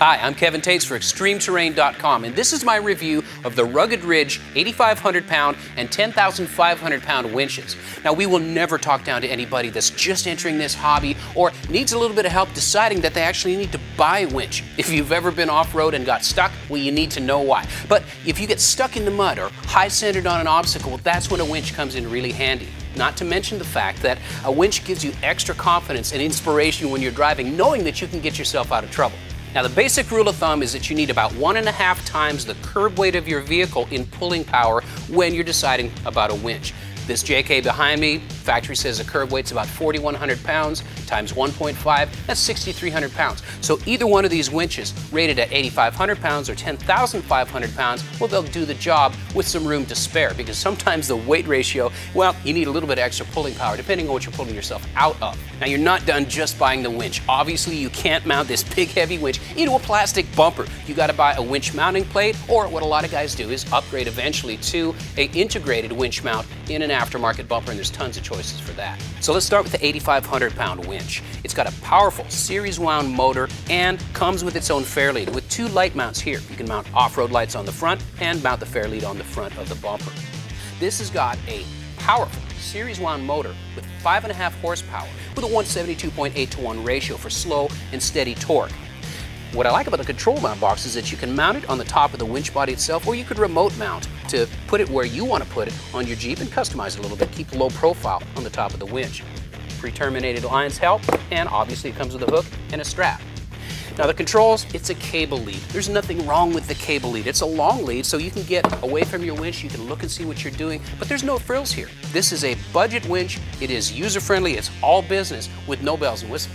Hi, I'm Kevin Tates for ExtremeTerrain.com, and this is my review of the Rugged Ridge 8,500-pound and 10,500-pound winches. Now, we will never talk down to anybody that's just entering this hobby or needs a little bit of help deciding that they actually need to buy a winch. If you've ever been off-road and got stuck, well, you need to know why. But if you get stuck in the mud or high-centered on an obstacle, well, that's when a winch comes in really handy. Not to mention the fact that a winch gives you extra confidence and inspiration when you're driving, knowing that you can get yourself out of trouble. Now, the basic rule of thumb is that you need about 1.5 times the curb weight of your vehicle in pulling power when you're deciding about a winch. This JK behind me, factory says the curb weight's about 4,100 pounds times 1.5, that's 6,300 pounds. So either one of these winches, rated at 8,500 pounds or 10,500 pounds, well, they'll do the job with some room to spare, because sometimes the weight ratio, well, you need a little bit of extra pulling power depending on what you're pulling yourself out of. Now, you're not done just buying the winch. Obviously, you can't mount this big heavy winch into a plastic bumper. You got to buy a winch mounting plate, or what a lot of guys do is upgrade eventually to an integrated winch mount in an aftermarket bumper, and there's tons of choices for that. So let's start with the 8,500-pound winch. It's got a powerful series wound motor and comes with its own fairlead with 2 light mounts here. You can mount off-road lights on the front and mount the fairlead on the front of the bumper. This has got a powerful series wound motor with 5.5 horsepower with a 172.8:1 ratio for slow and steady torque. What I like about the control mount box is that you can mount it on the top of the winch body itself, or you could remote mount to put it where you want to put it on your Jeep and customize it a little bit, keep the low profile on the top of the winch. Pre-terminated lines help, and obviously it comes with a hook and a strap. Now, the controls, it's a cable lead. There's nothing wrong with the cable lead. It's a long lead, so you can get away from your winch, you can look and see what you're doing, but there's no frills here. This is a budget winch. It is user-friendly, it's all business with no bells and whistles.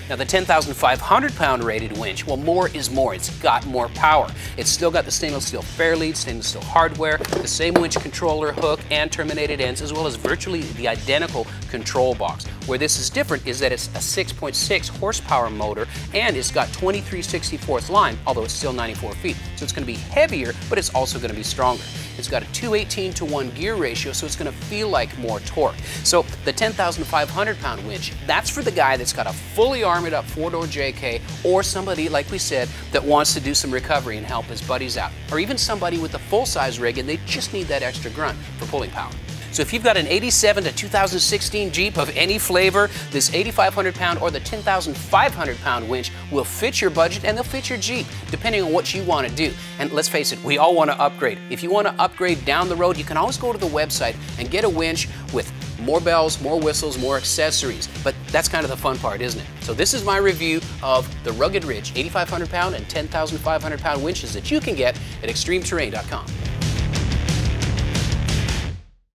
Now, the 10,500-pound rated winch, well, more is more. It's got more power. It's still got the stainless steel fairlead, stainless steel hardware, the same winch controller, hook, and terminated ends, as well as virtually the identical control box. Where this is different is that it's a 6.6 horsepower motor, and it's got 23/64 line, although it's still 94 feet. So it's going to be heavier, but it's also going to be stronger. It's got a 2:18:1 gear ratio, so it's going to feel like more torque. So the 10,500-pound winch, that's for the guy that's got a fully armored up 4-door JK, or somebody, like we said, that wants to do some recovery and help his buddies out, or even somebody with a full-size rig and they just need that extra grunt for pulling power. So if you've got an 87 to 2016 Jeep of any flavor, this 8,500-pound or the 10,500-pound winch will fit your budget, and they'll fit your Jeep, depending on what you want to do. And let's face it, we all want to upgrade. If you want to upgrade down the road, you can always go to the website and get a winch with more bells, more whistles, more accessories. But that's kind of the fun part, isn't it? So this is my review of the Rugged Ridge 8,500-pound and 10,500-pound winches that you can get at ExtremeTerrain.com.